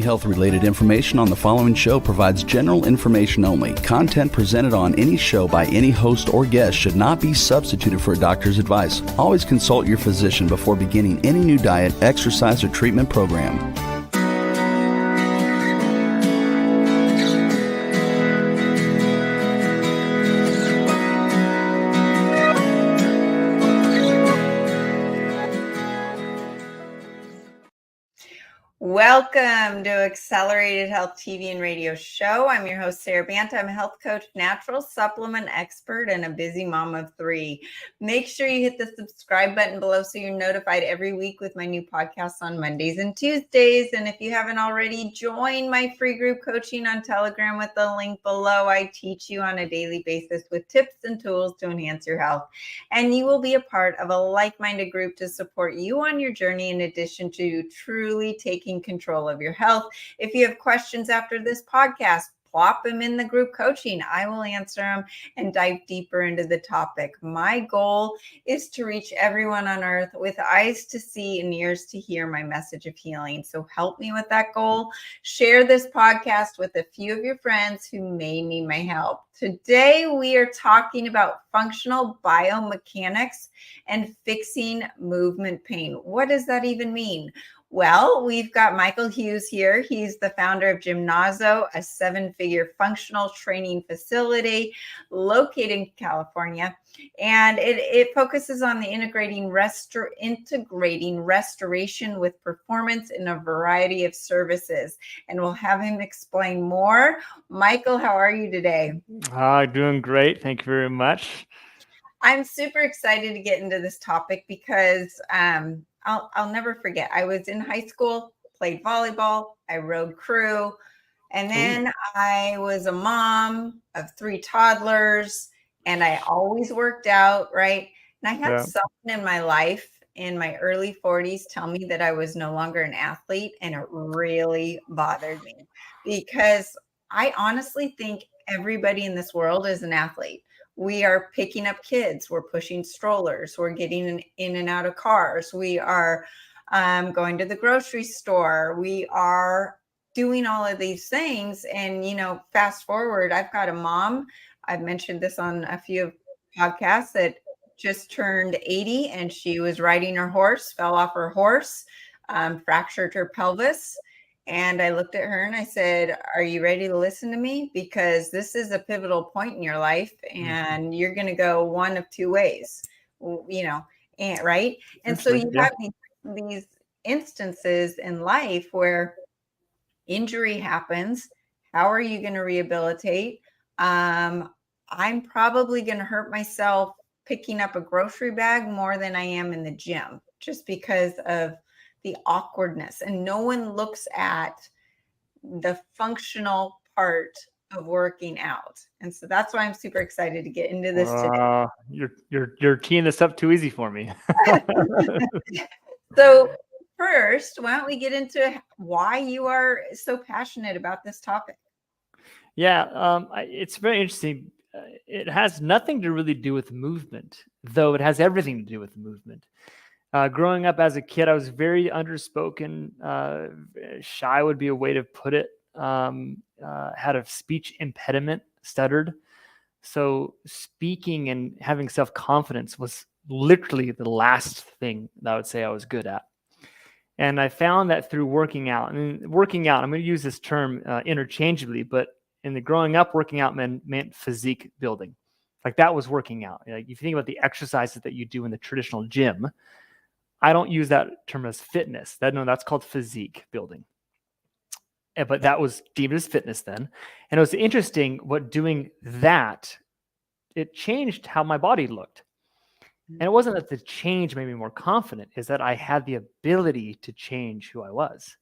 health-related information on the following show provides general information only. Content presented on any show by any host or guest should not be substituted for a doctor's advice. Always consult your physician before beginning any new diet, exercise, or treatment program. Welcome to Accelerated Health TV and Radio Show. I'm your host, Sara Banta. I'm a health coach, natural supplement expert, and a busy mom of 3. Make sure you hit the subscribe button below so you're notified every week with my new podcasts on Mondays and Tuesdays. And if you haven't already, join my free group coaching on Telegram with the link below. I teach you on a daily basis with tips and tools to enhance your health. And you will be a part of a like-minded group to support you on your journey, in addition to truly taking control of your health. If you have questions after this podcast, plop them in the group coaching. I will answer them and dive deeper into the topic. My goal is to reach everyone on earth with eyes to see and ears to hear my message of healing. So help me with that goal. Share this podcast with a few of your friends who may need my help. Today, we are talking about functional biomechanics and fixing movement pain. What does that even mean? Well, we've got Michael Hughes here. He's the founder of Gymnazo, a 7-figure functional training facility located in California. And it focuses on the integrating restoration with performance in a variety of services. And we'll have him explain more. Michael, how are you today? Doing great. Thank you very much. I'm super excited to get into this topic because I'll never forget. I was in high school, played volleyball, I rode crew, and then I was a mom of 3 toddlers, and I always worked out, right? And I had someone in my life in my early 40s tell me that I was no longer an athlete, and it really bothered me because I honestly think everybody in this world is an athlete. We are picking up kids. We're pushing strollers. We're getting in and out of cars. We are going to the grocery store. We are doing all of these things. And, fast forward, I've got a mom. I've mentioned this on a few podcasts that just turned 80, and she was riding her horse, fell off her horse, fractured her pelvis. And I looked at her and I said, are you ready to listen to me? Because this is a pivotal point in your life, and you're going to go one of 2 ways, and right. And so you have these instances in life where injury happens. How are you going to rehabilitate? I'm probably going to hurt myself picking up a grocery bag more than I am in the gym, just because of the awkwardness, and no one looks at the functional part of working out. And so that's why I'm super excited to get into this today. You're teeing this up too easy for me. So first, why don't we get into why you are so passionate about this topic? Yeah, it's very interesting. It has nothing to really do with movement, though it has everything to do with movement. Growing up as a kid, I was very underspoken. Shy would be a way to put it. Had a speech impediment, stuttered. So speaking and having self-confidence was literally the last thing that I would say I was good at. And I found that through working out, I'm going to use this term interchangeably, but in the growing up, working out meant physique building. Like that was working out. Like if you think about the exercises that you do in the traditional gym, I don't use that term as fitness. That's called physique building. But that was deemed as fitness then. And it was interesting what doing that, it changed how my body looked. And it wasn't that the change made me more confident, is that I had the ability to change who I was.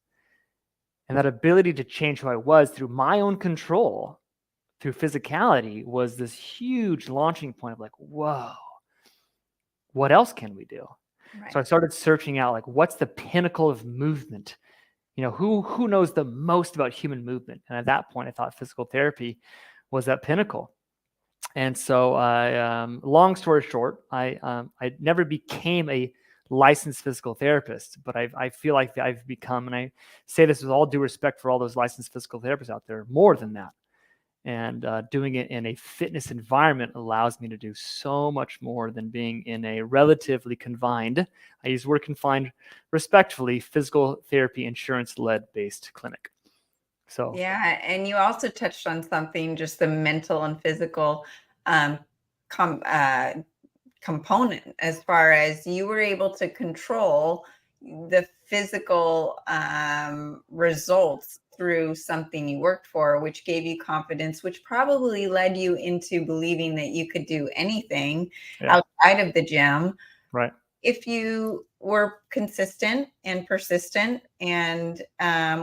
And that ability to change who I was through my own control, through physicality, was this huge launching point of like, whoa, what else can we do? Right. So I started searching out, like, what's the pinnacle of movement? Who knows the most about human movement? And at that point, I thought physical therapy was that pinnacle. And so, long story short, I never became a licensed physical therapists, but I feel like I've become, and I say this with all due respect for all those licensed physical therapists out there, more than that. And doing it in a fitness environment allows me to do so much more than being in a relatively confined, I use the word confined respectfully, physical therapy insurance-led based clinic. So yeah, and you also touched on something, just the mental and physical um, component, as far as you were able to control the physical results through something you worked for, which gave you confidence, which probably led you into believing that you could do anything outside of the gym. Right. If you were consistent and persistent and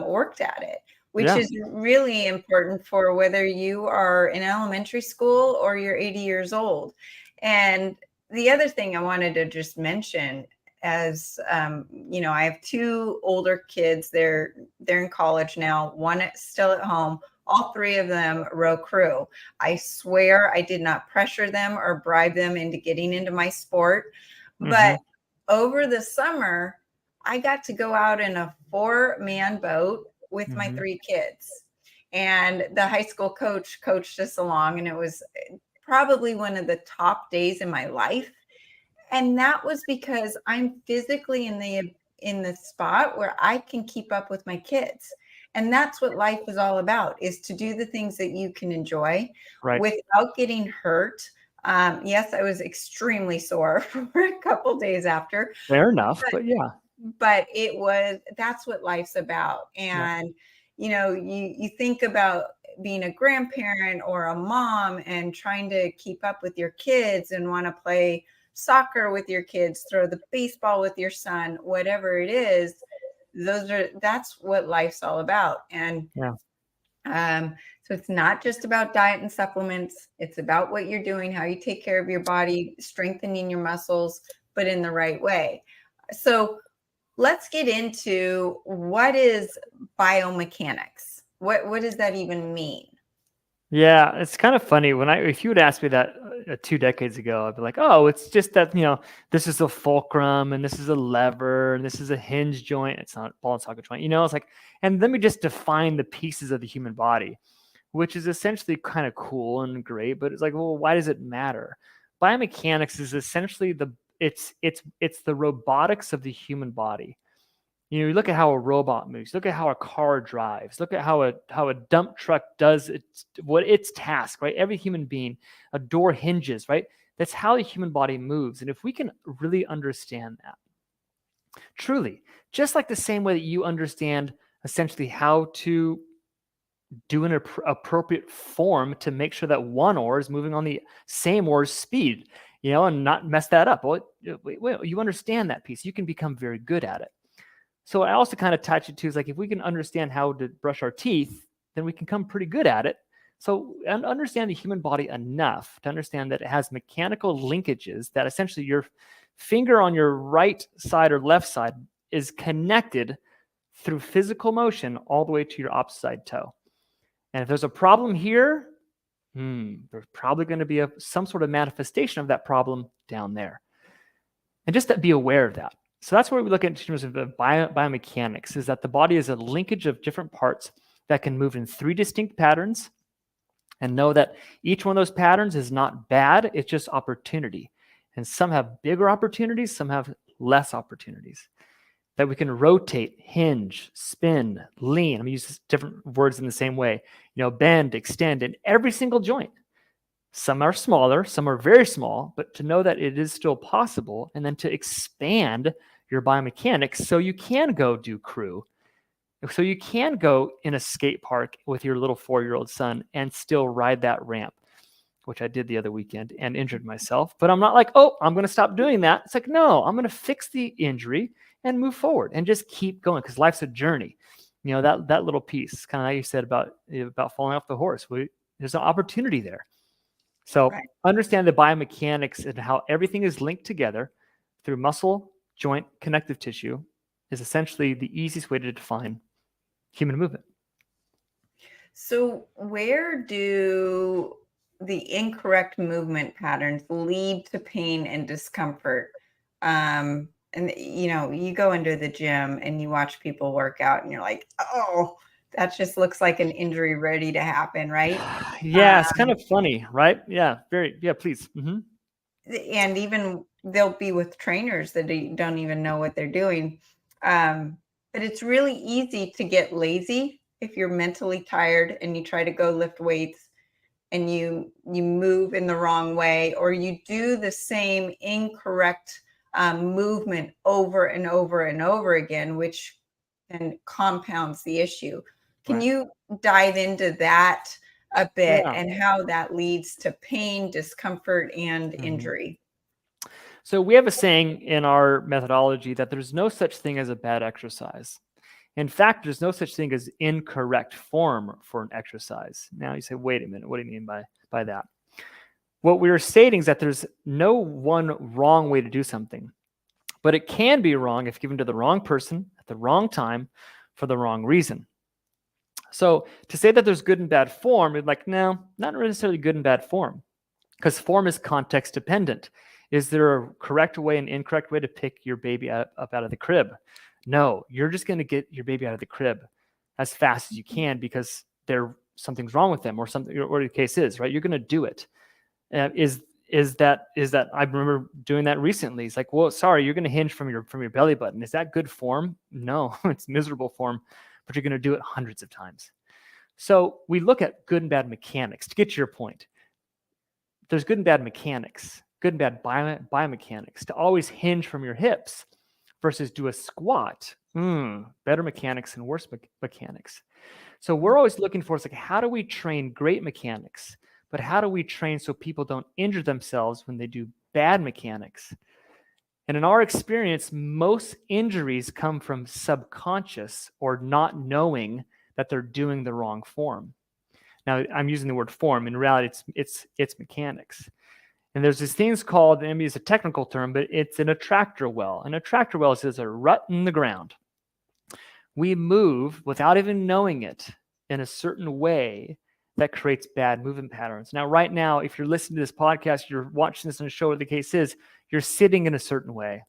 worked at it, which is really important for whether you are in elementary school or you're 80 years old. And the other thing I wanted to just mention, as I have two older kids. They're in college now. One still at home. All three of them row crew. I swear I did not pressure them or bribe them into getting into my sport. But over the summer, I got to go out in a 4-man boat with my 3 kids. And the high school coach coached us along, and it was probably one of the top days in my life. And that was because I'm physically in the spot where I can keep up with my kids. And that's what life is all about, is to do the things that you can enjoy without getting hurt. Yes, I was extremely sore for a couple days after. Fair enough, but yeah. But that's what life's about. And, you think about being a grandparent or a mom and trying to keep up with your kids and want to play soccer with your kids, throw the baseball with your son, whatever it is. That's what life's all about. And so it's not just about diet and supplements. It's about what you're doing, how you take care of your body, strengthening your muscles, but in the right way. So let's get into, what is biomechanics? What does that even mean? Yeah, it's kind of funny if you would ask me that 2 decades ago, I'd be like, oh, it's just that, this is a fulcrum and this is a lever and this is a hinge joint. It's not a ball and socket joint. It's like, and let me just define the pieces of the human body, which is essentially kind of cool and great, but it's like, well, why does it matter? Biomechanics is essentially it's the robotics of the human body. You look at how a robot moves, look at how a car drives, look at how a dump truck does its task, right? Every human being, a door hinges, right? That's how the human body moves. And if we can really understand that, truly, just like the same way that you understand essentially how to do an appropriate form to make sure that one oar is moving on the same oar's speed, and not mess that up. Well, you understand that piece, you can become very good at it. So I also kind of touch it too, is like, if we can understand how to brush our teeth, then we can come pretty good at it. So understand the human body enough to understand that it has mechanical linkages, that essentially your finger on your right side or left side is connected through physical motion all the way to your opposite side toe. And if there's a problem here, there's probably going to be some sort of manifestation of that problem down there. And just to be aware of that. So that's where we look at in terms of biomechanics, is that the body is a linkage of different parts that can move in 3 distinct patterns, and know that each one of those patterns is not bad, it's just opportunity. And some have bigger opportunities, some have less opportunities. That we can rotate, hinge, spin, lean. I'm going to use different words in the same way. Bend, extend in every single joint. Some are smaller, some are very small, but to know that it is still possible, and then to expand your biomechanics so you can go do crew, so you can go in a skate park with your little 4-year-old son and still ride that ramp, which I did the other weekend and injured myself. But I'm not like, oh, I'm going to stop doing that. It's like, no, I'm going to fix the injury and move forward and just keep going, because life's a journey. That little piece, kind of like you said about falling off the horse. There's an opportunity there. So understand the biomechanics and how everything is linked together through muscle, joint, connective tissue is essentially the easiest way to define human movement. So where do the incorrect movement patterns lead to pain and discomfort? And you go into the gym and you watch people work out and you're like, oh, that just looks like an injury ready to happen, right? Yeah, it's kind of funny, right? Yeah, please. And even they'll be with trainers that don't even know what they're doing. But it's really easy to get lazy if you're mentally tired and you try to go lift weights and you move in the wrong way, or you do the same incorrect movement over and over and over again, which then compounds the issue. Can Right. you dive into that a bit Yeah. and how that leads to pain, discomfort, and Mhm. injury? So we have a saying in our methodology that there's no such thing as a bad exercise. In fact, there's no such thing as incorrect form for an exercise. Now you say, wait a minute, what do you mean by that? What we are stating is that there's no one wrong way to do something, but it can be wrong if given to the wrong person at the wrong time for the wrong reason. So to say that there's good and bad form, it's like, no, not necessarily good and bad form, because form is context dependent. Is there a correct way and incorrect way to pick your baby up out of the crib? No, you're just going to get your baby out of the crib as fast as you can because something's wrong with them or something, or the case is, right? You're going to do it. Is that I remember doing that recently. It's like, well, sorry, you're going to hinge from your belly button. Is that good form? No, it's miserable form, but you're going to do it hundreds of times. So we look at good and bad mechanics to get to your point. There's good and bad mechanics, good and bad biomechanics to always hinge from your hips versus do a squat. Better mechanics and worse mechanics. So we're always looking for, it's like, how do we train great mechanics, but how do we train so people don't injure themselves when they do bad mechanics? And in our experience, most injuries come from subconscious or not knowing that they're doing the wrong form. Now, I'm using the word form. In reality, it's mechanics. And there's these things called, I mean, it's a technical term, but it's an attractor well. An attractor well is a rut in the ground. We move without even knowing it in a certain way that creates bad movement patterns. Now, right now, if you're listening to this podcast, you're watching this on a show, where the case is, you're sitting in a certain way.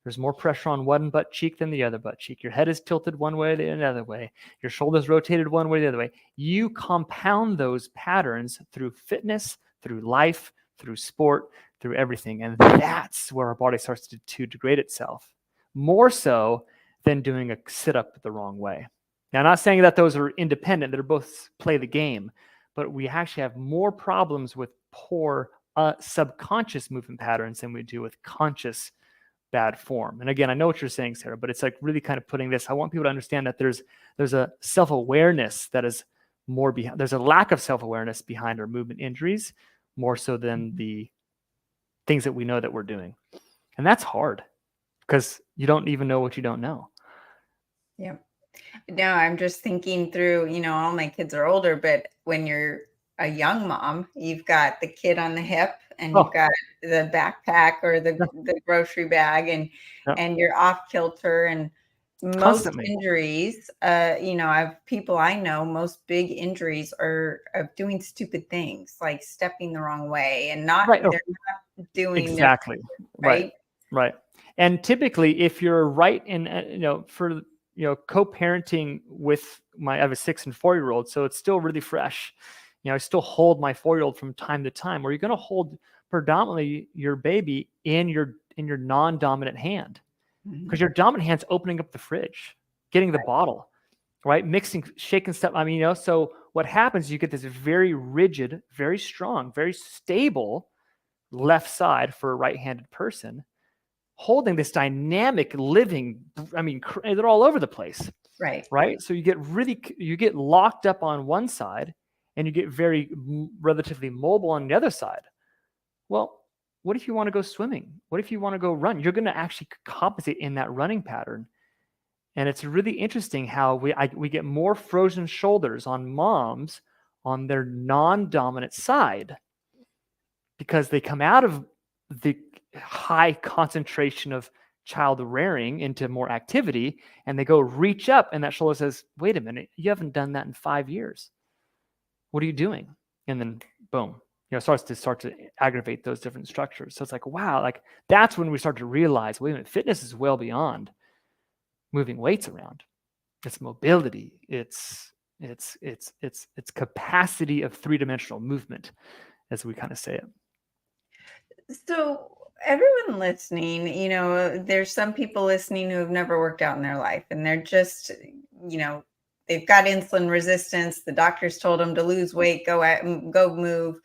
There's more pressure on one butt cheek than the other butt cheek. Your head is tilted one way or the other way. Your shoulders rotated one way or the other way. You compound those patterns through fitness, through life, through sport, through everything. And that's where our body starts to degrade itself, more so than doing a sit-up the wrong way. Now, I'm not saying that those are independent, that are both play the game, but we actually have more problems with poor subconscious movement patterns than we do with conscious bad form. And again, I know what you're saying, Sara, but it's like really kind of putting this, I want people to understand that there's a self-awareness that is more behind, there's a lack of self-awareness behind our movement injuries, more so than the things that we know that we're doing. And that's hard because you don't even know what you don't know. Yeah. No, I'm just thinking through, all my kids are older, but when you're a young mom, you've got the kid on the hip and you've got the backpack or the grocery bag and you're off kilter, and most Constantly. injuries, I've people I know, most big injuries are of doing stupid things like stepping the wrong way and they're not doing exactly right. And typically, if you're right in, for co-parenting with I have a 6 and 4-year-old, so it's still really fresh. I still hold my 4-year-old from time to time, where you're going to hold predominantly your baby in your non-dominant hand, because your dominant hand's opening up the fridge, getting the bottle, right? Mixing, shaking stuff. I mean, so what happens, you get this very rigid, very strong, very stable left side for a right-handed person, holding this dynamic living, they're all over the place. Right. So you get locked up on one side and you get very relatively mobile on the other side. Well, what if you want to go swimming? What if you want to go run? You're going to actually compensate in that running pattern. And it's really interesting how we get more frozen shoulders on moms on their non-dominant side, because they come out of the high concentration of child rearing into more activity, and they go reach up, and that shoulder says, wait a minute, you haven't done that in 5 years. What are you doing? And then boom, starts to aggravate those different structures. So it's like, wow, like that's when we start to realize, wait a minute, fitness is well beyond moving weights around. It's mobility. It's capacity of three-dimensional movement, as we kind of say it. So everyone listening, there's some people listening who have never worked out in their life, and they're just, they've got insulin resistance. The doctors told them to lose weight, go move.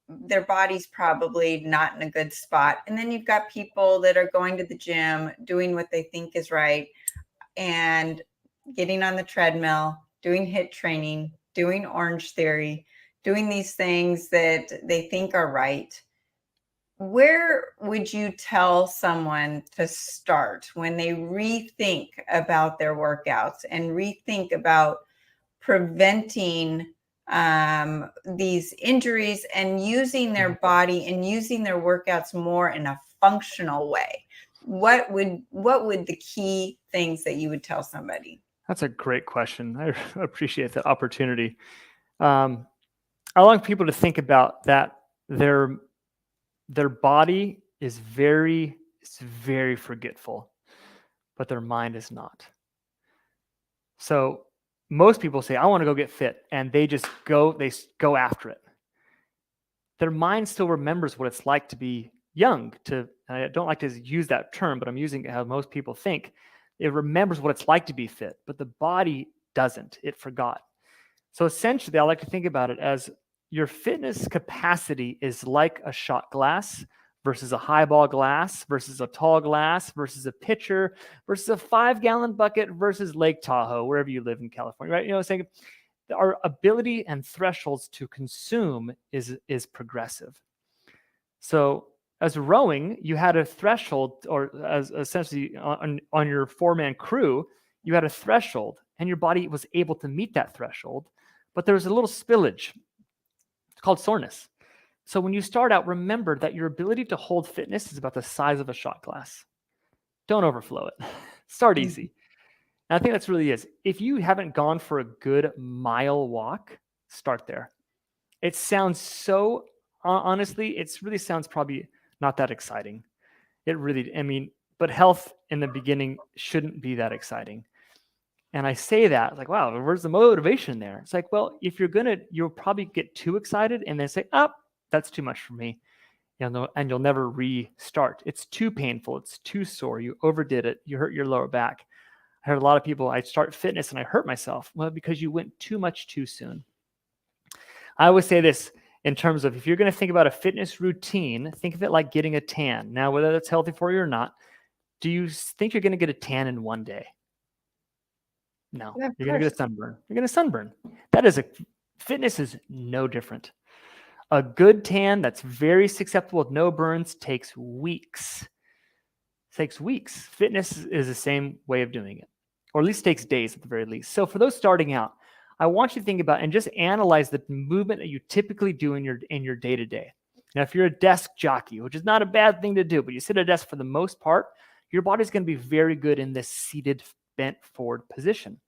Their body's probably not in a good spot. And then you've got people that are going to the gym, doing what they think is right, and getting on the treadmill, doing HIIT training, doing Orange Theory, doing these things that they think are right. Where would you tell someone to start when they rethink about their workouts and rethink about preventing these injuries and using their body and using their workouts more in a functional way? What would the key things that you would tell somebody? That's a great question. I appreciate the opportunity. I want people to think about that their body is very forgetful, but their mind is not. So most people say, I want to go get fit, and they go after it. Their mind still remembers what it's like to be young. I don't like to use that term, but I'm using how most people think. It remembers what it's like to be fit, but the body doesn't. It forgot. So essentially, I like to think about it as your fitness capacity is like a shot glass versus a highball glass versus a tall glass versus a pitcher versus a 5-gallon bucket versus Lake Tahoe, wherever you live in California, right? Saying our ability and thresholds to consume is progressive. So as rowing, you had a threshold, or as essentially on your 4-man crew, you had a threshold, and your body was able to meet that threshold, but there was a little spillage. It's called soreness. So when you start out, remember that your ability to hold fitness is about the size of a shot glass. Don't overflow it. Start easy. And I think that's really is. If you haven't gone for a good mile walk, start there. It sounds so, honestly, it really sounds probably not that exciting. But health in the beginning shouldn't be that exciting. And I say that, like, wow, where's the motivation there? It's like, well, if you'll probably get too excited and then say, that's too much for me. And you'll never restart. It's too painful. It's too sore. You overdid it. You hurt your lower back. I heard a lot of people, I start fitness and I hurt myself. Well, because you went too much too soon. I always say this in terms of, if you're going to think about a fitness routine, think of it like getting a tan. Now, whether that's healthy for you or not, do you think you're going to get a tan in one day? No, yeah, you're going to get a sunburn. You're going to sunburn. Fitness is no different. A good tan that's very susceptible with no burns takes weeks. Fitness is the same way of doing it, or at least takes days at the very least. So for those starting out, I want you to think about and just analyze the movement that you typically do in your day-to-day. Now, if you're a desk jockey, which is not a bad thing to do, but you sit at a desk for the most part, your body's going to be very good in this seated, bent forward position.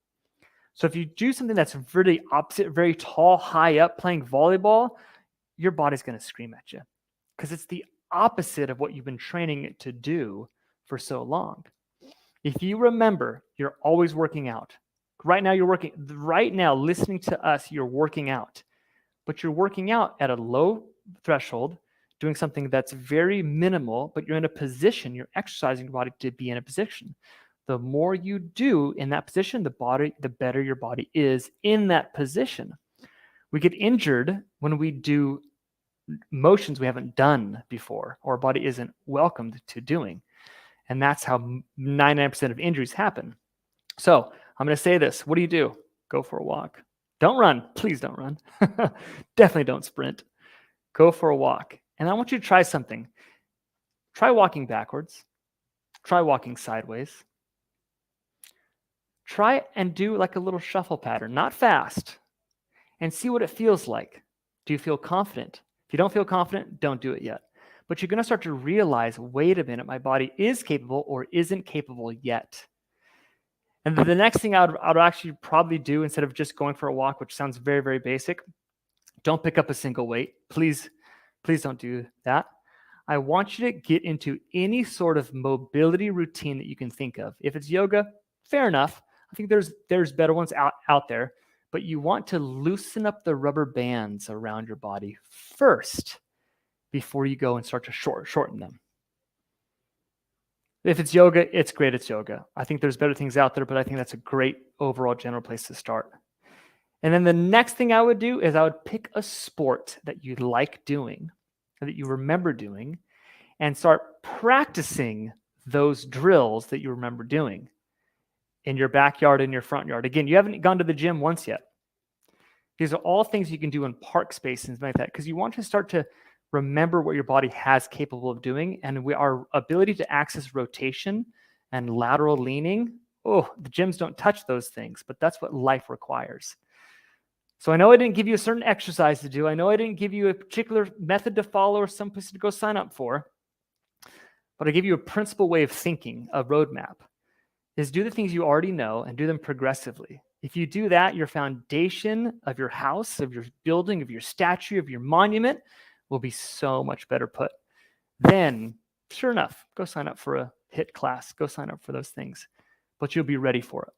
So if you do something that's really opposite, very tall, high up, playing volleyball, your body's going to scream at you because it's the opposite of what you've been training it to do for so long. If you remember, you're always working out. Right now, listening to us, you're working out, but you're working out at a low threshold, doing something that's very minimal, but you're in a position, you're exercising your body to be in a position. The more you do in that position, the better your body is in that position. We get injured when we do motions we haven't done before, or our body isn't welcomed to doing. And that's how 99% of injuries happen. So I'm going to say this. What do? Go for a walk. Don't run. Please don't run. Definitely don't sprint. Go for a walk. And I want you to try something. Try walking backwards. Try walking sideways. Try and do like a little shuffle pattern, not fast, and see what it feels like. Do you feel confident? If you don't feel confident, don't do it yet. But you're going to start to realize, wait a minute, my body is capable or isn't capable yet. And the next thing I'd actually probably do, instead of just going for a walk, which sounds very, very basic, Don't pick up a single weight. Please don't do that. I want you to get into any sort of mobility routine that you can think of. If it's yoga, fair enough. I think there's better ones out there, but you want to loosen up the rubber bands around your body first before you go and start to shorten them. If it's yoga, it's great. It's yoga. I think there's better things out there, but I think that's a great overall general place to start. And then the next thing I would do is I would pick a sport that you like doing, that you remember doing, and start practicing those drills that you remember doing in your backyard, in your front yard. Again, you haven't gone to the gym once yet. These are all things you can do in park space and things like that, because you want to start to remember what your body has capable of doing. And our ability to access rotation and lateral leaning, the gyms don't touch those things, but that's what life requires. So I know I didn't give you a certain exercise to do. I know I didn't give you a particular method to follow or some place to go sign up for, but I give you a principal way of thinking, a roadmap, is do the things you already know and do them progressively. If you do that, your foundation of your house, of your building, of your statue, of your monument will be so much better put. Then, sure enough, go sign up for a HIIT class, go sign up for those things, but you'll be ready for it.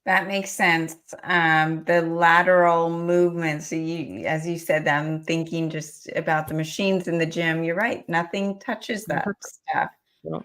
That makes sense. The lateral movements, as you said, I'm thinking just about the machines in the gym. You're right. Nothing touches that stuff.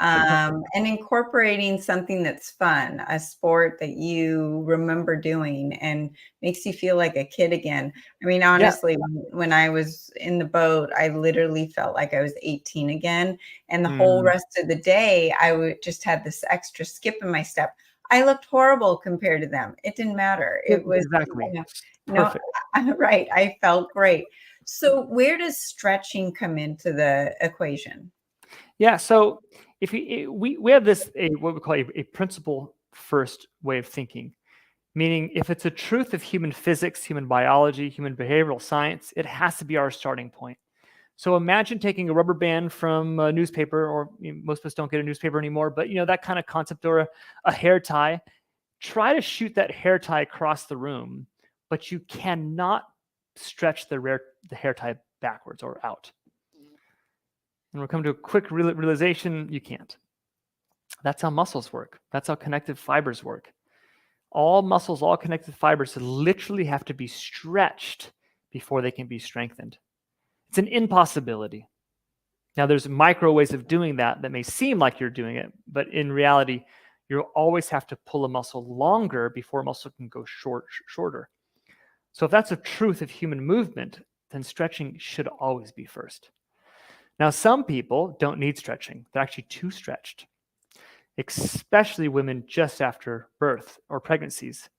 And incorporating something that's fun, a sport that you remember doing and makes you feel like a kid again. I mean, honestly, when I was in the boat, I literally felt like I was 18 again. And the whole rest of the day, I just had this extra skip in my step. I looked horrible compared to them. It didn't matter. It was exactly perfect. Right. I felt great. So where does stretching come into the equation? Yeah. So if we have this, what we call a principle first way of thinking, meaning if it's a truth of human physics, human biology, human behavioral science, it has to be our starting point. So imagine taking a rubber band from a newspaper, or most of us don't get a newspaper anymore, but that kind of concept, or a hair tie. Try to shoot that hair tie across the room, but you cannot stretch the hair tie backwards or out. And we'll come to a quick realization, you can't. That's how muscles work. That's how connective fibers work. All muscles, all connective fibers literally have to be stretched before they can be strengthened. It's an impossibility. Now, there's micro ways of doing that may seem like you're doing it, but in reality, you'll always have to pull a muscle longer before a muscle can go shorter. So if that's a truth of human movement, then stretching should always be first. Now, some people don't need stretching. They're actually too stretched, especially women just after birth or pregnancies.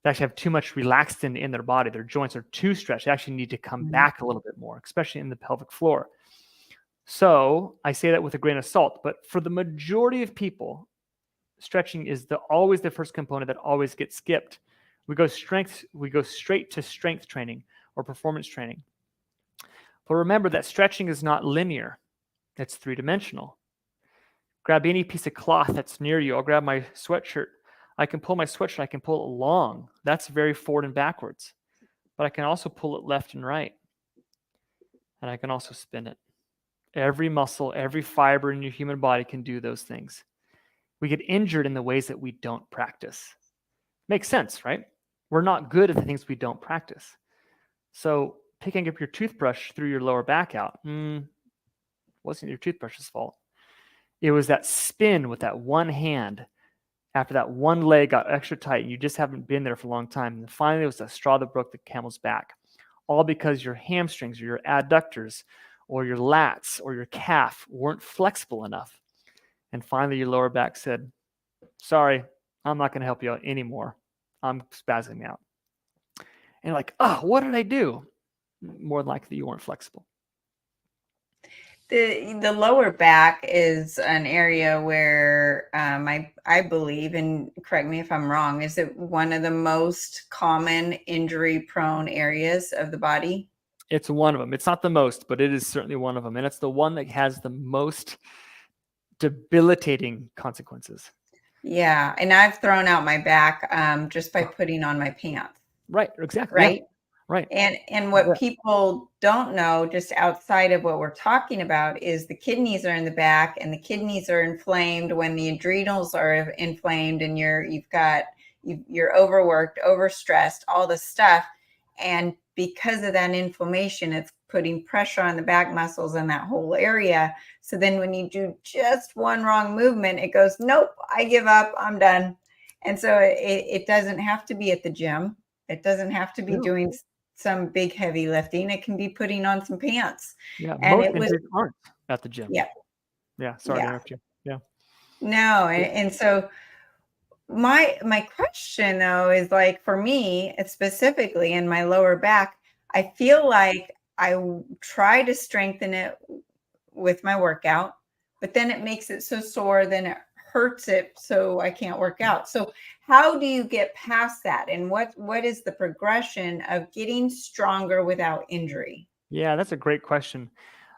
They actually have too much relaxin in their body. Their joints are too stretched. They actually need to come back a little bit more, especially in the pelvic floor. So I say that with a grain of salt, but for the majority of people, stretching is always the first component that always gets skipped. We go straight to strength training or performance training. But remember that stretching is not linear. It's three-dimensional. Grab any piece of cloth that's near you. I'll grab my sweatshirt. I can pull my sweatshirt. I can pull it long. That's very forward and backwards. But I can also pull it left and right. And I can also spin it. Every muscle, every fiber in your human body can do those things. We get injured in the ways that we don't practice. Makes sense, right? We're not good at the things we don't practice. So picking up your toothbrush through your lower back out wasn't your toothbrush's fault. It was that spin with that one hand after that one leg got extra tight and you just haven't been there for a long time. And finally, it was the straw that broke the camel's back. All because your hamstrings or your adductors or your lats or your calf weren't flexible enough. And finally, your lower back said, sorry, I'm not going to help you out anymore. I'm spazzing out. And you're like, what did I do? More than likely, you weren't flexible. The lower back is an area where I believe, and correct me if I'm wrong, is it one of the most common injury-prone areas of the body? It's one of them. It's not the most, but it is certainly one of them. And it's the one that has the most debilitating consequences. Yeah. And I've thrown out my back just by putting on my pants. Right. Exactly. Right. Right. And what people don't know, just outside of what we're talking about, is the kidneys are in the back, and the kidneys are inflamed when the adrenals are inflamed, and you're overworked, overstressed, all this stuff. And because of that inflammation, it's putting pressure on the back muscles and that whole area. So then when you do just one wrong movement, it goes, nope, I give up, I'm done. And so it doesn't have to be at the gym. It doesn't have to be doing some big heavy lifting. It can be putting on some pants. Yeah, And most it was, injuries aren't at the gym. yeah, Yeah, sorry to yeah, interrupt you. Yeah. no. And so my question though is, like, for me, it's specifically in my lower back, I feel like try to strengthen it with my workout, but then it makes it so sore, then it hurts it, so I can't work out. So how do you get past that? And what is the progression of getting stronger without injury? Yeah, that's a great question.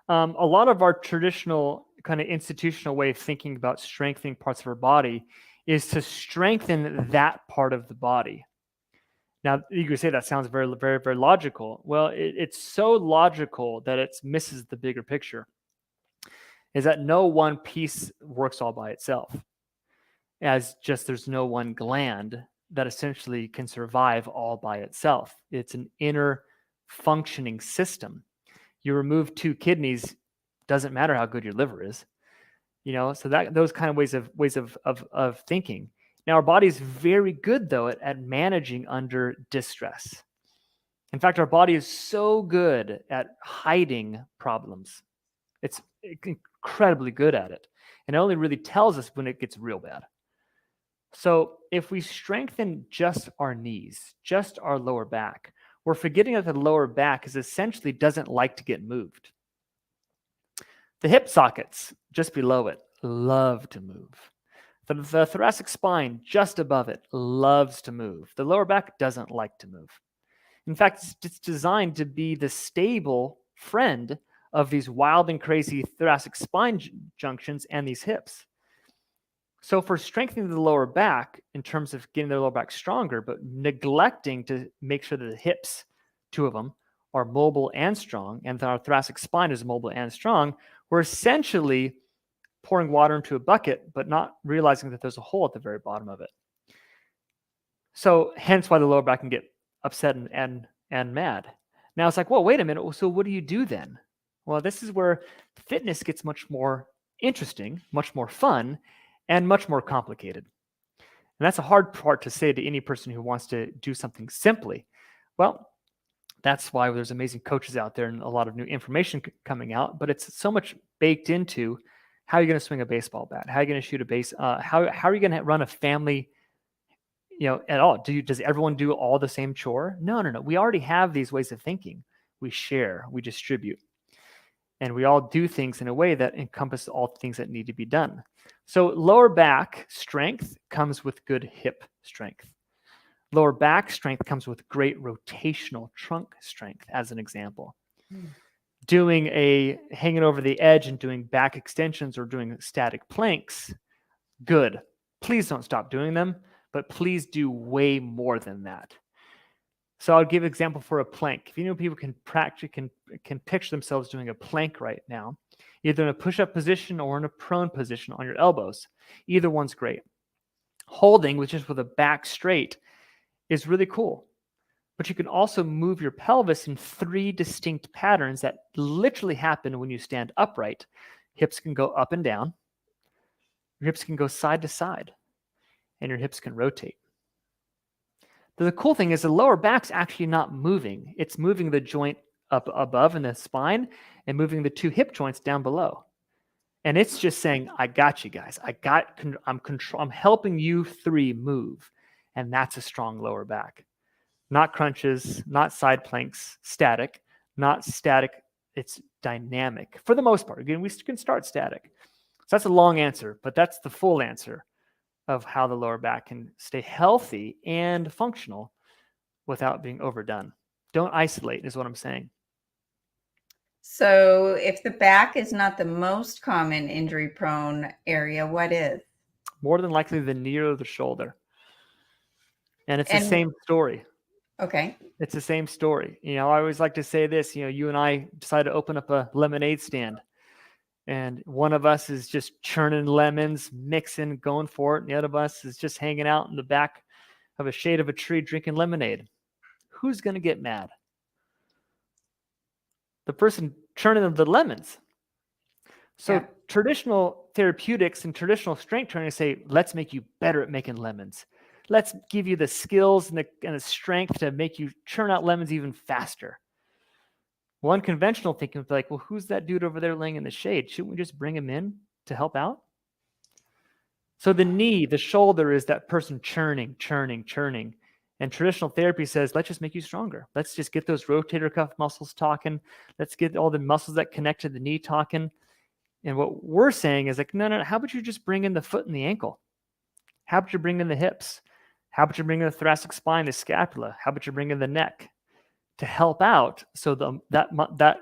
A lot of our traditional kind of institutional way of thinking about strengthening parts of our body is to strengthen that part of the body. Now, you could say that sounds very, very, very logical. Well, it's so logical that it misses the bigger picture, is that no one piece works all by itself, as just there's no one gland that essentially can survive all by itself. It's an inner functioning system. You remove 2 kidneys, doesn't matter how good your liver is, so that those kind of ways of thinking. Now, our body is very good though at managing under distress. In fact, our body is so good at hiding problems. It's incredibly good at it, and it only really tells us when it gets real bad. So if we strengthen just our knees, just our lower back, we're forgetting that the lower back is essentially doesn't like to get moved. The hip sockets just below it love to move. The thoracic spine just above it loves to move. The lower back doesn't like to move. In fact, it's designed to be the stable friend of these wild and crazy thoracic spine junctions and these hips. So for strengthening the lower back in terms of getting the lower back stronger, but neglecting to make sure that the hips, 2 of them, are mobile and strong, and our thoracic spine is mobile and strong, we're essentially pouring water into a bucket, but not realizing that there's a hole at the very bottom of it. So hence why the lower back can get upset and mad. Now it's like, well, wait a minute. So what do you do then? Well, this is where fitness gets much more interesting, much more fun, and much more complicated. And that's a hard part to say to any person who wants to do something simply. Well, that's why there's amazing coaches out there and a lot of new information coming out, but it's so much baked into how you're going to swing a baseball bat, how you're going to shoot a base, how are you going to run a family, at all? Does everyone do all the same chore? No. We already have these ways of thinking. We share, we distribute, and we all do things in a way that encompass all things that need to be done. So lower back strength comes with good hip strength. Lower back strength comes with great rotational trunk strength, as an example. Hanging over the edge and doing back extensions or doing static planks, good. Please don't stop doing them, but please do way more than that. So I'll give an example for a plank. If you know people can picture themselves doing a plank right now, either in a push-up position or in a prone position on your elbows. Either one's great. Holding, which is with a back straight, is really cool. But you can also move your pelvis in 3 distinct patterns that literally happen when you stand upright. Hips can go up and down. Your hips can go side to side. And your hips can rotate. The cool thing is the lower back's actually not moving. It's moving the joint up above in the spine and moving the 2 hip joints down below. And it's just saying, I got you guys. I'm helping you 3 move. And that's a strong lower back. Not crunches, not side planks, static, not static. It's dynamic for the most part. Again, we can start static. So that's a long answer, but that's the full answer of how the lower back can stay healthy and functional without being overdone. Don't isolate is what I'm saying. So if the back is not the most common injury prone area, what is? More than likely the knee or the shoulder. And it's the same story. Okay. It's the same story. I always like to say this, you and I decide to open up a lemonade stand, and one of us is just churning lemons, mixing, going for it. And the other of us is just hanging out in the back of a shade of a tree drinking lemonade. Who's going to get mad? The person churning the lemons. So Yeah. traditional therapeutics and traditional strength training say, let's make you better at making lemons. Let's give you the skills and the strength to make you churn out lemons even faster. One conventional thinking would be like, well, who's that dude over there laying in the shade? Shouldn't we just bring him in to help out? So the knee, the shoulder is that person churning. And traditional therapy says, let's just make you stronger. Let's just get those rotator cuff muscles talking. Let's get all the muscles that connect to the knee talking. And what we're saying is like, no, how about you just bring in the foot and the ankle? How about you bring in the hips? How about you bring in the thoracic spine, the scapula? How about you bring in the neck to help out so that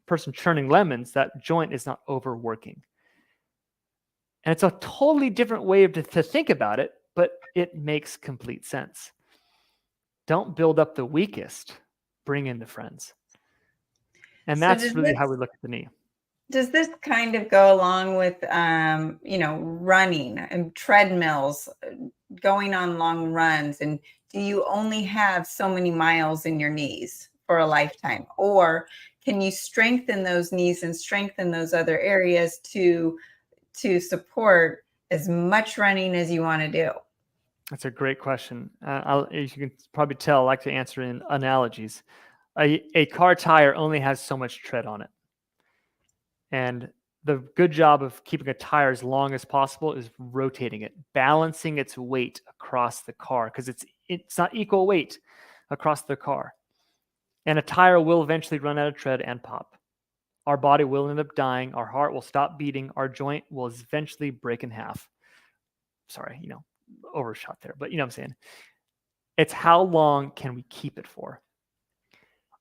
person churning lemons, that joint is not overworking? And it's a totally different way to think about it, but it makes complete sense. Don't build up the weakest, bring in the friends. And So that's really how we look at the knee. does this kind of go along with, running and treadmills, going on long runs? And do you only have so many miles in your knees for a lifetime? Or can you strengthen those knees and strengthen those other areas to support as much running as you want to do? That's a great question. As you can probably tell, I like to answer in analogies. A car tire only has so much tread on it. And the good job of keeping a tire as long as possible is rotating it, balancing its weight across the car, because it's not equal weight across the car. And a tire will eventually run out of tread and pop. Our body will end up dying. Our heart will stop beating. Our joint will eventually break in half. Sorry, overshot there, but you know what I'm saying. It's how long can we keep it for?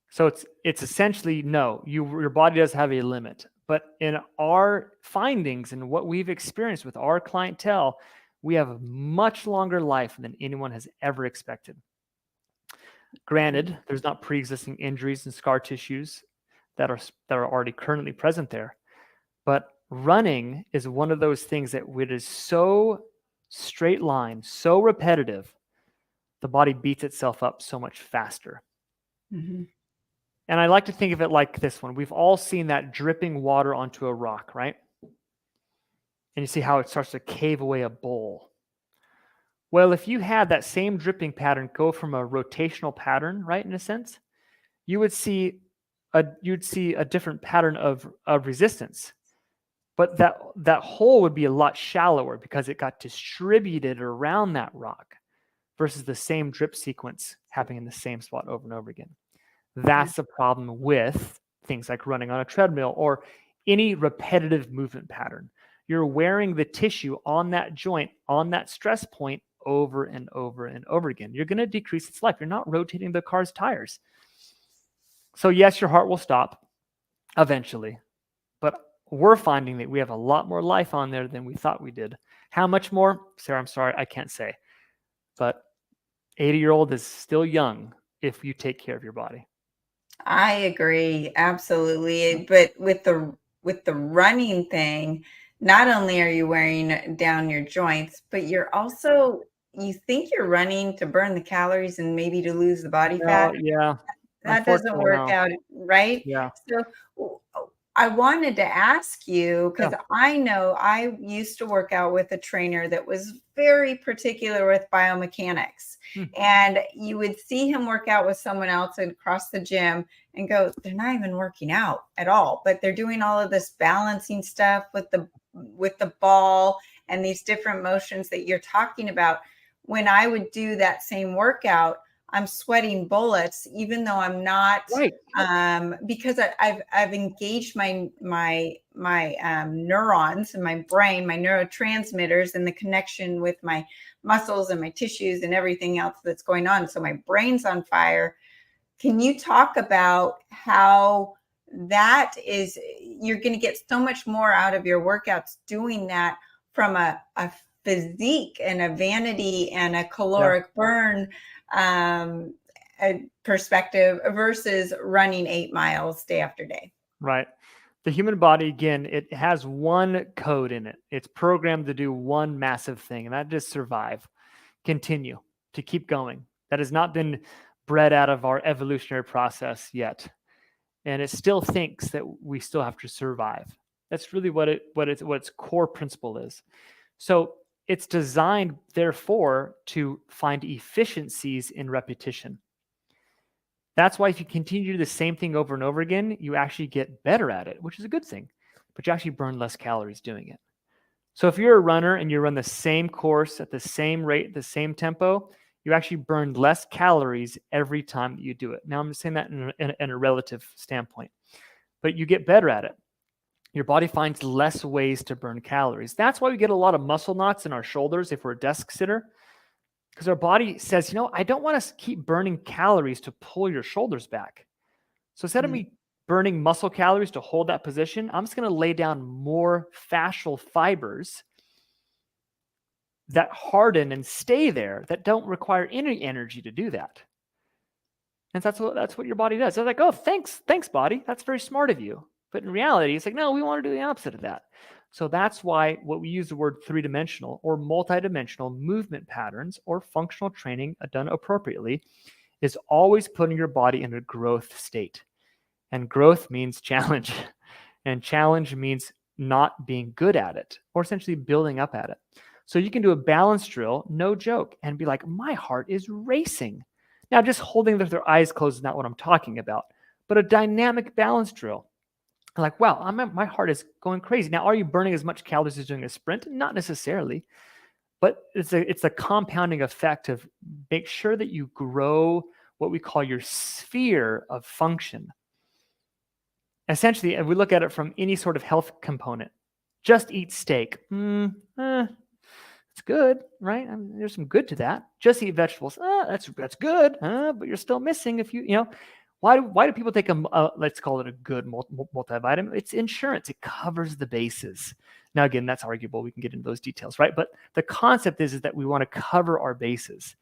So it's essentially no. Your body does have a limit. But in our findings and what we've experienced with our clientele, we have a much longer life than anyone has ever expected. Granted, there's not pre-existing injuries and scar tissues that are already currently present there. But running is one of those things that it is so straight line, so repetitive, the body beats itself up so much faster. Mm-hmm. And I like to think of it like this one. We've all seen that dripping water onto a rock, right? And you see how it starts to cave away a bowl. Well, if you had that same dripping pattern go from a rotational pattern, right, in a sense, you'd see a different pattern of resistance. But that hole would be a lot shallower because it got distributed around that rock versus the same drip sequence happening in the same spot over and over again. That's the problem with things like running on a treadmill or any repetitive movement pattern. You're wearing the tissue on that joint, on that stress point over and over and over again. You're going to decrease its life. You're not rotating the car's tires. So yes, your heart will stop eventually, but we're finding that we have a lot more life on there than we thought we did. How much more? Sarah, I'm sorry, I can't say. But 80-year-old is still young if you take care of your body. I agree, absolutely. But with the running thing, not only are you wearing down your joints, but you think you're running to burn the calories and maybe to lose the body fat. Yeah. That doesn't work out, right? Yeah. So I wanted to ask you, because I know I used to work out with a trainer that was very particular with biomechanics. And you would see him work out with someone else across the gym and go, they're not even working out at all, but they're doing all of this balancing stuff with the ball and these different motions that you're talking about. When I would do that same workout, I'm sweating bullets, even though I'm not, right. Because I've engaged my neurons in my brain, my neurotransmitters, and the connection with my muscles and my tissues and everything else that's going on. So my brain's on fire. Can you talk about how that is? You're going to get so much more out of your workouts doing that from a physique and a vanity and a caloric burn perspective versus running 8 miles day after day. Right. The human body, again, it has one code in it. It's programmed to do one massive thing, and that is survive, continue, to keep going. That has not been bred out of our evolutionary process yet. And it still thinks that we still have to survive. That's really what its core principle is. So it's designed, therefore, to find efficiencies in repetition. That's why if you continue to do the same thing over and over again, you actually get better at it, which is a good thing, but you actually burn less calories doing it. So if you're a runner and you run the same course at the same rate, the same tempo, you actually burn less calories every time that you do it. Now, I'm just saying that in a relative standpoint, but you get better at it. Your body finds less ways to burn calories. That's why we get a lot of muscle knots in our shoulders if we're a desk sitter, because our body says, I don't want to keep burning calories to pull your shoulders back. So instead of me burning muscle calories to hold that position, I'm just going to lay down more fascial fibers that harden and stay there, that don't require any energy to do that. And that's what your body does. It's like, oh, thanks, body. That's very smart of you. But in reality, it's like, no, we want to do the opposite of that. So that's why what we use the word three-dimensional or multidimensional movement patterns or functional training done appropriately is always putting your body in a growth state. And growth means challenge. And challenge means not being good at it or essentially building up at it. So you can do a balance drill, no joke, and be like, my heart is racing. Now, just holding their eyes closed is not what I'm talking about, but a dynamic balance drill. Like, wow, my heart is going crazy. Now, are you burning as much calories as doing a sprint? Not necessarily, but it's a compounding effect of make sure that you grow what we call your sphere of function. Essentially, if we look at it from any sort of health component, just eat steak. It's good, right? I mean, there's some good to that. Just eat vegetables. That's good, but you're still missing a few, Why do people take let's call it a good multivitamin? It's insurance. It covers the bases. Now, again, that's arguable. We can get into those details, right? But the concept is that we want to cover our bases.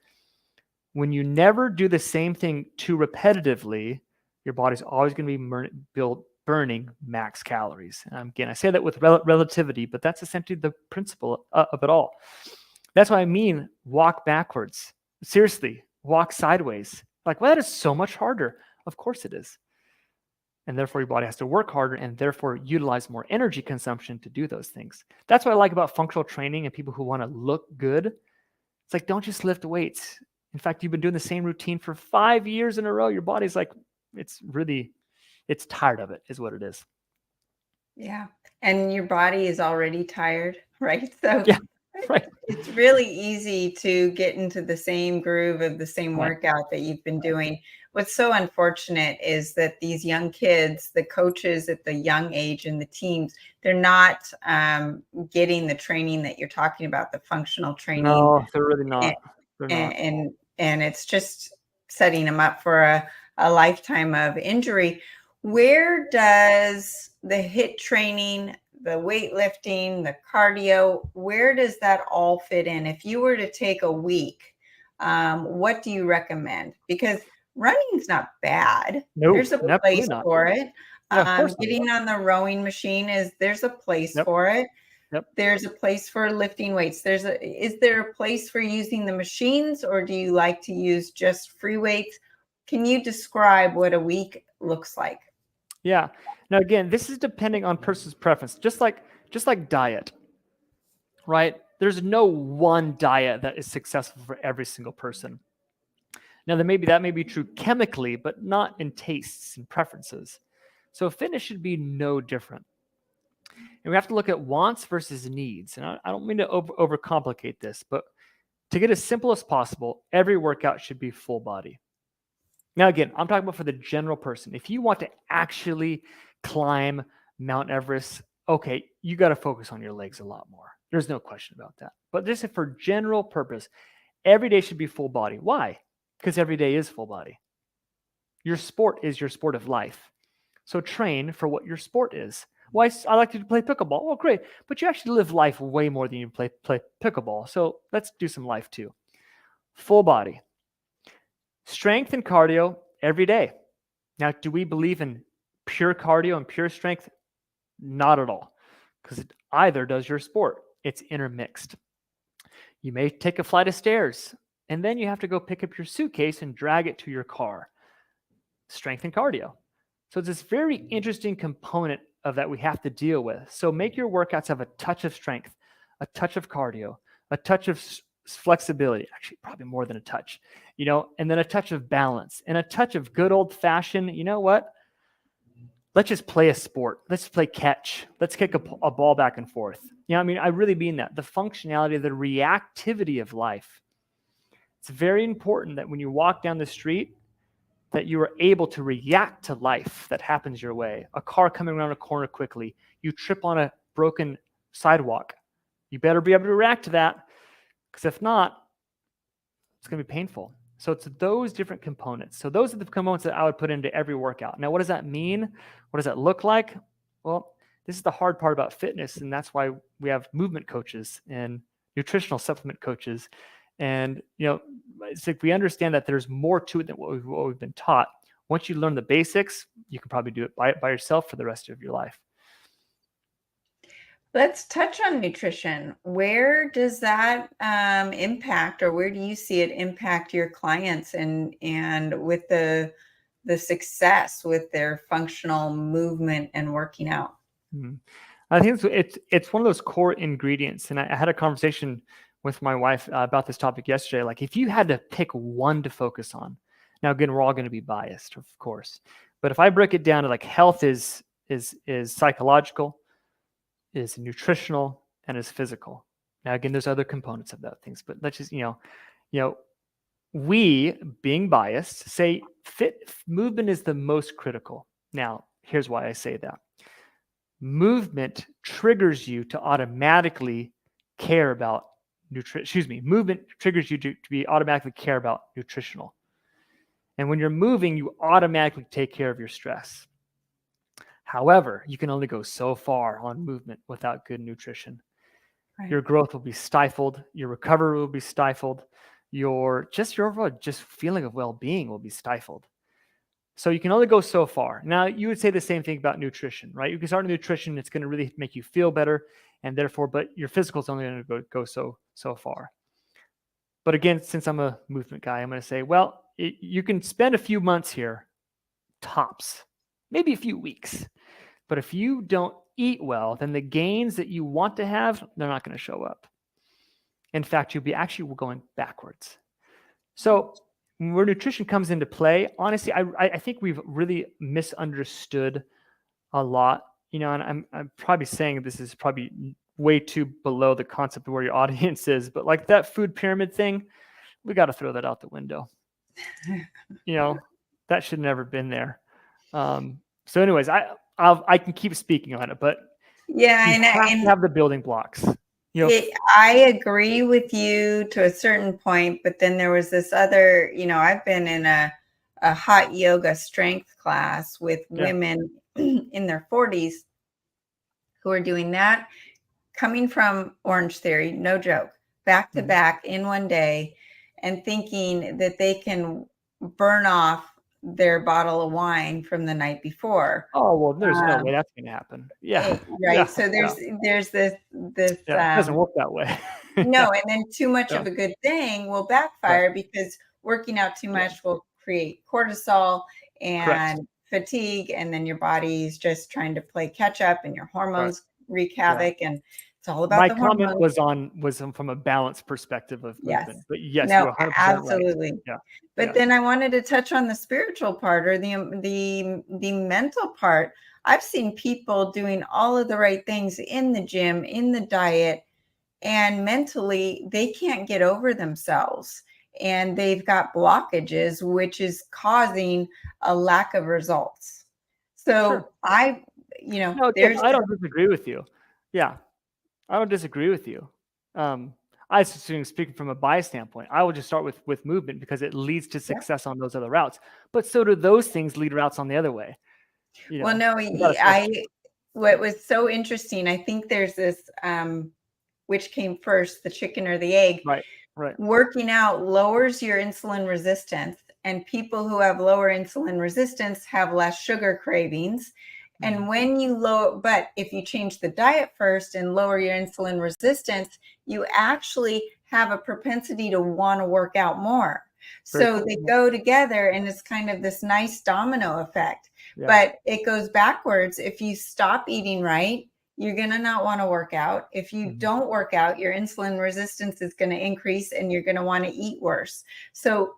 When you never do the same thing too repetitively, your body's always going to be burning max calories. And again, I say that with relativity, but that's essentially the principle of it all. That's what I mean, walk backwards. Seriously, walk sideways. Like, well, that is so much harder. Of course it is. And therefore, your body has to work harder and therefore utilize more energy consumption to do those things. That's what I like about functional training and people who want to look good. It's like, don't just lift weights. In fact, you've been doing the same routine for 5 years in a row. Your body's like, it's tired of it, is what it is. Yeah. And your body is already tired, right? So yeah, right. It's really easy to get into the same groove of the same workout that you've been doing. What's so unfortunate is that these young kids, the coaches at the young age and the teams, they're not getting the training that you're talking about, the functional training. No, they're really not. And it's just setting them up for a lifetime of injury. Where does the HIIT training, the weightlifting, the cardio, where does that all fit in? If you were to take a week, what do you recommend? Because running's not bad. No, there's a place for it. Yeah, getting on the rowing machine there's a place for it. Yep. There's a place for lifting weights. Is there a place for using the machines, or do you like to use just free weights? Can you describe what a week looks like? Yeah. Now, again, this is depending on person's preference, just like diet, right? There's no one diet that is successful for every single person. Now, that may be true chemically, but not in tastes and preferences. So fitness should be no different. And we have to look at wants versus needs. And I don't mean to overcomplicate this, but to get as simple as possible, every workout should be full body. Now, again, I'm talking about for the general person. If you want to actually climb Mount Everest, okay, you got to focus on your legs a lot more. There's no question about that. But just for general purpose, every day should be full body. Why? Because every day is full body. Your sport is your sport of life. So train for what your sport is. Why? I like to play pickleball. Oh, great. But you actually live life way more than you play pickleball. So let's do some life too. Full body. Strength and cardio every day. Now, do we believe in pure cardio and pure strength? Not at all, because either does your sport. It's intermixed. You may take a flight of stairs, and then you have to go pick up your suitcase and drag it to your car. Strength and cardio. So it's this very interesting component of that we have to deal with. So make your workouts have a touch of strength, a touch of cardio, a touch of flexibility, actually probably more than a touch, and then a touch of balance and a touch of good old fashioned, you know what? Let's just play a sport. Let's play catch. Let's kick a ball back and forth. I really mean that. The functionality, the reactivity of life. It's very important that when you walk down the street, that you are able to react to life that happens your way. A car coming around a corner quickly. You trip on a broken sidewalk. You better be able to react to that, because if not, it's going to be painful. So it's those different components. So those are the components that I would put into every workout. Now, what does that mean? What does that look like? Well, this is the hard part about fitness, and that's why we have movement coaches and nutritional supplement coaches. And, it's like we understand that there's more to it than what we've been taught. Once you learn the basics, you can probably do it by yourself for the rest of your life. Let's touch on nutrition. Where does that impact, or where do you see it impact your clients and with the success with their functional movement and working out? Mm-hmm. I think it's one of those core ingredients. And I had a conversation with my wife about this topic yesterday. Like, if you had to pick one to focus on, now again, we're all going to be biased, of course, but if I break it down to like health is psychological, is nutritional, and is physical. Now, again, there's other components of that things, but let's just, we, being biased, say movement is the most critical. Now, here's why I say that. Movement triggers you to automatically care about movement triggers you to be automatically care about nutritional. And when you're moving, you automatically take care of your stress. However, you can only go so far on movement without good nutrition. Right. Your growth will be stifled. Your recovery will be stifled. Your overall feeling of well-being will be stifled. So you can only go so far. Now, you would say the same thing about nutrition, right? You can start with nutrition. It's going to really make you feel better, and therefore, but your physical is only going to go so far. But again, since I'm a movement guy, I'm going to say, well, you can spend a few months here, tops, maybe a few weeks. But if you don't eat well, then the gains that you want to have, they're not going to show up. In fact, you'll be actually going backwards. So where nutrition comes into play, honestly, I think we've really misunderstood a lot, and I'm probably saying this is probably way too below the concept of where your audience is, but like that food pyramid thing, we got to throw that out the window. That should never been there. So anyways, I can keep speaking on it, but yeah, you have to have the building blocks. I agree with you to a certain point, but then there was this other, I've been in a hot yoga strength class with women in their 40s who are doing that, coming from Orange Theory, no joke, back to back in one day, and thinking that they can burn off their bottle of wine from the night before. Oh, well, there's no way that's going to happen. Yeah. Right. Yeah. So there's this it doesn't work that way. No. And then too much of a good thing will backfire because working out too much will create cortisol and fatigue. And then your body's just trying to play catch up and your hormones wreak havoc. And it's all about the hormones. My comment was from a balanced perspective of movement. But yes, no, you're 100% absolutely. Right. Yeah. But then I wanted to touch on the spiritual part or the mental part. I've seen people doing all of the right things in the gym, in the diet, and mentally they can't get over themselves. And they've got blockages, which is causing a lack of results. So I don't disagree with you. Yeah. I don't disagree with you. I assume, speaking from a bias standpoint, I will just start with movement because it leads to success on those other routes. But so do those things lead routes on the other way. Well, no, what was so interesting, I think there's this, which came first, the chicken or the egg? Right. Working out lowers your insulin resistance and people who have lower insulin resistance have less sugar cravings. And when you but if you change the diet first and lower your insulin resistance, you actually have a propensity to want to work out more. So they go together, and it's kind of this nice domino effect. Yeah. But it goes backwards. If you stop eating right, you're going to not want to work out. If you don't work out, your insulin resistance is going to increase and you're going to want to eat worse. So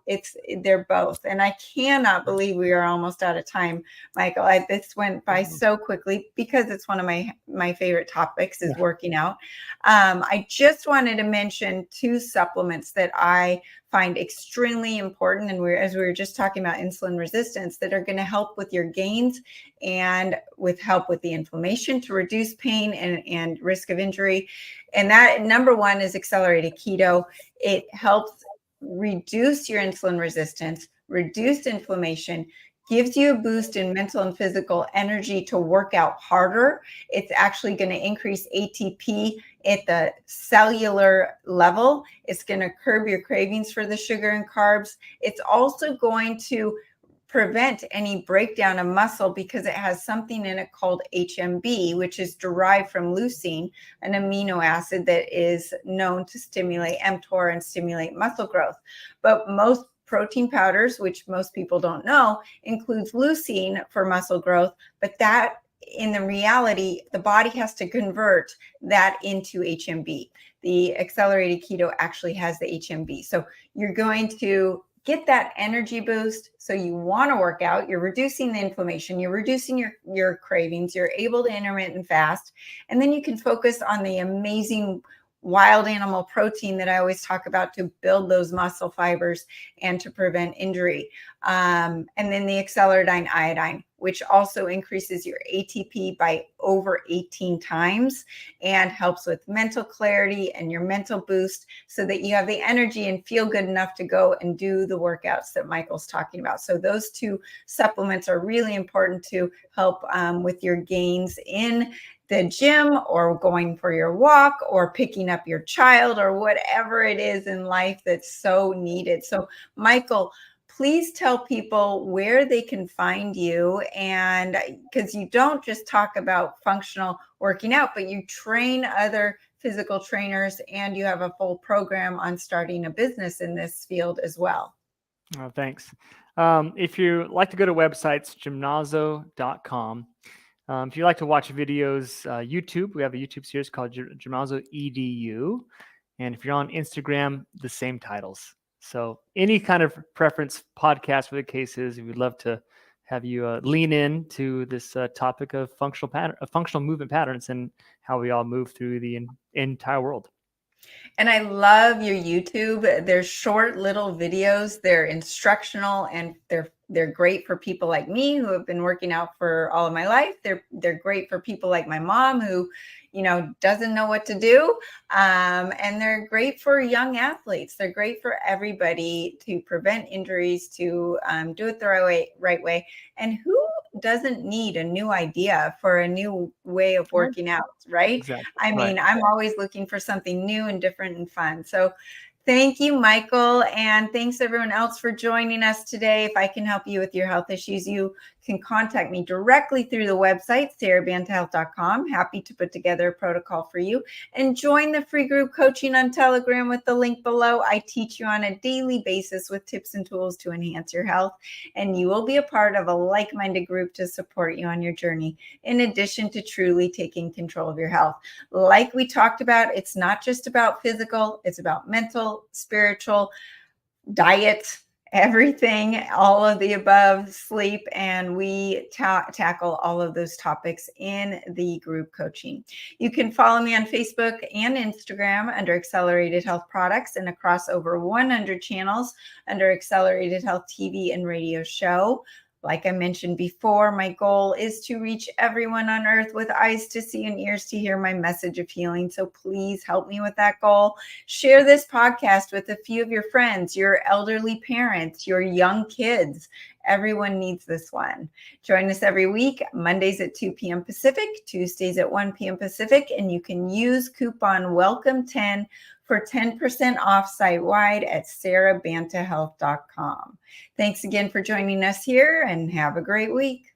they're both. And I cannot believe we are almost out of time, Michael. This went by so quickly because it's one of my favorite topics is working out. I just wanted to mention 2 supplements that I find extremely important. And as we were just talking about insulin resistance, that are going to help with your gains and help with the inflammation to reduce pain and risk of injury. And that number 1 is accelerated keto. It helps reduce your insulin resistance, reduce inflammation, gives you a boost in mental and physical energy to work out harder. It's actually going to increase ATP at the cellular level. It's going to curb your cravings for the sugar and carbs. It's also going to prevent any breakdown of muscle because it has something in it called HMB, which is derived from leucine, an amino acid that is known to stimulate mTOR and stimulate muscle growth. But most protein powders, which most people don't know, includes leucine for muscle growth, but that in the reality, the body has to convert that into HMB. The accelerated keto actually has the HMB. So you're going to get that energy boost. So you want to work out, you're reducing the inflammation, you're reducing your cravings, you're able to intermittent fast, and then you can focus on the amazing wild animal protein that I always talk about to build those muscle fibers and to prevent injury. And then the acceleradine iodine, which also increases your ATP by over 18 times and helps with mental clarity and your mental boost so that you have the energy and feel good enough to go and do the workouts that Michael's talking about. So those 2 supplements are really important to help with your gains in the gym or going for your walk or picking up your child or whatever it is in life that's so needed. So Michael, please tell people where they can find you, and because you don't just talk about functional working out, but you train other physical trainers and you have a full program on starting a business in this field as well. Oh, thanks. If you like to go to websites, gymnazo.com. If you like to watch videos, YouTube, we have a YouTube series called Gymnazo EDU. And if you're on Instagram, the same titles. So any kind of preference podcast for the case is, we'd love to have you lean in to this topic of functional movement patterns and how we all move through the entire world. And I love your YouTube. They're short little videos. They're instructional and they're great for people like me who have been working out for all of my life. They're great for people like my mom who, doesn't know what to do. And they're great for young athletes. They're great for everybody to prevent injuries, to do it the right way. And who doesn't need a new idea for a new way of working out, right? Exactly. I mean, I'm always looking for something new and different and fun. So thank you, Michael. And thanks everyone else for joining us today. If I can help you with your health issues, you can contact me directly through the website, sarabantahealth.com. Happy to put together a protocol for you. And join the free group coaching on Telegram with the link below. I teach you on a daily basis with tips and tools to enhance your health. And you will be a part of a like-minded group to support you on your journey, in addition to truly taking control of your health. Like we talked about, it's not just about physical, it's about mental, spiritual, diet, everything, all of the above, sleep, and we tackle all of those topics in the group coaching. You can follow me on Facebook and Instagram under Accelerated Health Products and across over 100 channels under Accelerated Health TV and radio show. Like I mentioned before, my goal is to reach everyone on earth with eyes to see and ears to hear my message of healing. So please help me with that goal. Share this podcast with a few of your friends, your elderly parents, your young kids. Everyone needs this one. Join us every week, Mondays at 2 p.m. Pacific, Tuesdays at 1 p.m. Pacific, and you can use coupon WELCOME10 for 10% off site-wide at sarabantahealth.com. Thanks again for joining us here, and have a great week.